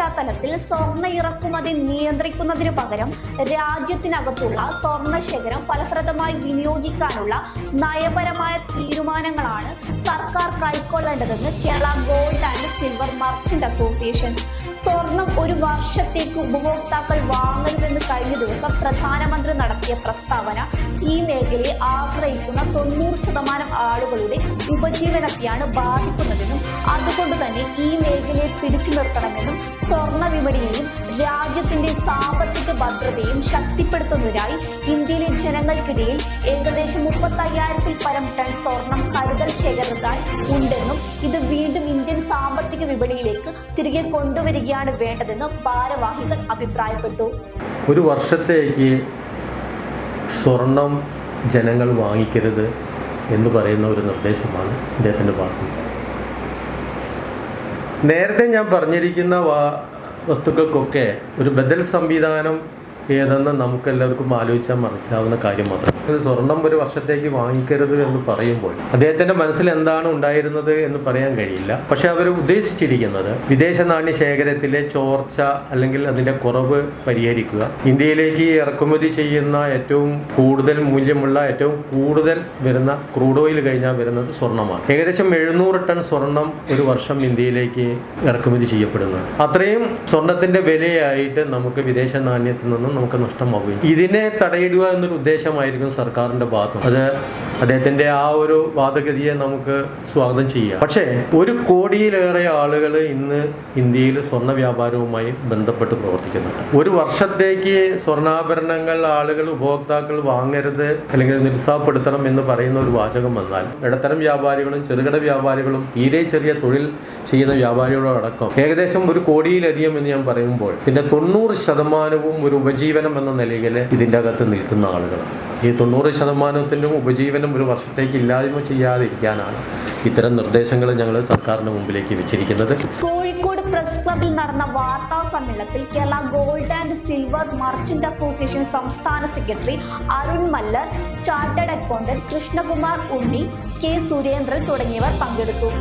പശ്ചാത്തലത്തിൽ സ്വർണ്ണ ഇറക്കുമതി നിയന്ത്രിക്കുന്നതിനു പകരം രാജ്യത്തിനകത്തുള്ള സ്വർണ്ണ ശേഖരം ഫലപ്രദമായി വിനിയോഗിക്കാനുള്ള നയപരമായ തീരുമാനങ്ങളാണ് സർക്കാർ കൈക്കൊള്ളേണ്ടതെന്ന് Kerala gold and silver merchant association. സ്വർണം ഒരു വർഷത്തേക്ക് ഉപഭോക്താക്കൾ വാങ്ങരുതെന്ന് കഴിഞ്ഞ ദിവസം പ്രധാനമന്ത്രി നടത്തിയ പ്രസ്താവന ഈ മേഖലയെ ആശ്രയിക്കുന്ന 90% ആളുകളുടെ ഉപജീവനത്തെയാണ് ബാധിക്കുന്നതെന്നും അതുകൊണ്ട് തന്നെ ഈ മേഖലയെ പിടിച്ചു നിർത്തണമെന്നും സ്വർണ്ണ വിപണിയെയും രാജ്യത്തിന്റെ സാമ്പത്തിക ഭദ്രതയും ശക്തിപ്പെടുത്തുന്നതിനായി ഇന്ത്യയിലെ ജനങ്ങൾക്കിടയിൽ ഏകദേശം 35,000-ൽ പരം ടൺ സ്വർണം കരുതൽ ശേഖരത്തായി ഉണ്ടെന്നും ഇത് വീണ്ടും ഇന്ത്യൻ സാമ്പത്തിക വിപണിയിലേക്ക് തിരികെ കൊണ്ടുവരികയാണ് വേണ്ടതെന്ന് ഭാരവാഹികൾ അഭിപ്രായപ്പെട്ടു. ഒരു വർഷത്തേക്ക് സ്വർണം ജനങ്ങൾ വാങ്ങിക്കരുത് എന്ന് പറയുന്ന ഒരു നിർദ്ദേശമാണ് ഇദ്ദേഹത്തിൻ്റെ ഭാഗത്തുനിന്നുണ്ടായത്. നേരത്തെ ഞാൻ പറഞ്ഞിരിക്കുന്ന വസ്തുക്കൾക്കൊക്കെ ഒരു ബദൽ സംവിധാനം ഏതെന്ന് നമുക്കെല്ലാവർക്കും ആലോചിച്ചാൽ മനസ്സിലാവുന്ന കാര്യം മാത്രം. സ്വർണം ഒരു വർഷത്തേക്ക് വാങ്ങിക്കരുത് എന്ന് പറയുമ്പോൾ അദ്ദേഹത്തിൻ്റെ മനസ്സിൽ എന്താണ് ഉണ്ടായിരുന്നത് എന്ന് പറയാൻ കഴിയില്ല. പക്ഷെ അവർ ഉദ്ദേശിച്ചിരിക്കുന്നത് വിദേശ നാണ്യ ശേഖരത്തിലെ ചോർച്ച അല്ലെങ്കിൽ അതിൻ്റെ കുറവ് പരിഹരിക്കുക, ഇന്ത്യയിലേക്ക് ഇറക്കുമതി ചെയ്യുന്ന ഏറ്റവും കൂടുതൽ മൂല്യമുള്ള ഏറ്റവും കൂടുതൽ വരുന്ന ക്രൂഡ് ഓയിൽ കഴിഞ്ഞാൽ വരുന്നത് സ്വർണ്ണമാണ്. ഏകദേശം 700 ടൺ സ്വർണം ഒരു വർഷം ഇന്ത്യയിലേക്ക് ഇറക്കുമതി ചെയ്യപ്പെടുന്നുണ്ട്. അത്രയും സ്വർണത്തിൻ്റെ വിലയായിട്ട് നമുക്ക് വിദേശ നാണ്യത്തിൽ നിന്നും നമുക്ക് നഷ്ടമാവുകയും ഇതിനെ തടയിടുക എന്നൊരു ഉദ്ദേശമായിരിക്കും സർക്കാരിൻ്റെ ഭാഗത്തും. അത് അദ്ദേഹത്തിൻ്റെ ആ ഒരു വാദഗതിയെ നമുക്ക് സ്വാഗതം ചെയ്യാം. പക്ഷേ 1 കോടിയിലേറെ ആളുകൾ ഇന്ന് ഇന്ത്യയിൽ സ്വർണ്ണ വ്യാപാരവുമായി ബന്ധപ്പെട്ട് പ്രവർത്തിക്കുന്നുണ്ട്. ഒരു വർഷത്തേക്ക് സ്വർണ്ണാഭരണങ്ങൾ ആളുകൾ ഉപഭോക്താക്കൾ വാങ്ങരുത് അല്ലെങ്കിൽ നിരുത്സാഹപ്പെടുത്തണം എന്ന് പറയുന്ന ഒരു വാചകം വന്നാൽ ഇടത്തരം വ്യാപാരികളും ചെറുകിട വ്യാപാരികളും തീരെ ചെറിയ തൊഴിൽ ചെയ്യുന്ന വ്യാപാരികളും അടക്കം ഏകദേശം 1 കോടിയിലധികം എന്ന് ഞാൻ പറയുമ്പോൾ ഇതിൻ്റെ 90% ഒരു ഉപജീവനം എന്ന നിലയിൽ ഇതിൻ്റെ അകത്ത് നിൽക്കുന്ന ആളുകളാണ്. ഈ 90% ഉപജീവനം ഒരു വർഷത്തേക്ക് ഇല്ലായ്മ ചെയ്യാതിരിക്കാനാണ് ഇത്തരം നിർദ്ദേശങ്ങൾ ഞങ്ങൾ സർക്കാരിന് മുമ്പിലേക്ക് വെച്ചിരിക്കുന്നത്. കോഴിക്കോട് പ്രസ് ക്ലബിൽ നടന്ന വാർത്താ സമ്മേളനത്തിൽ Kerala gold and silver merchant association സംസ്ഥാന secretary Arun Mallar, chartered accountant Krishnakumar Unni, K Surendran തുടങ്ങിയവർ പങ്കെടുത്തു.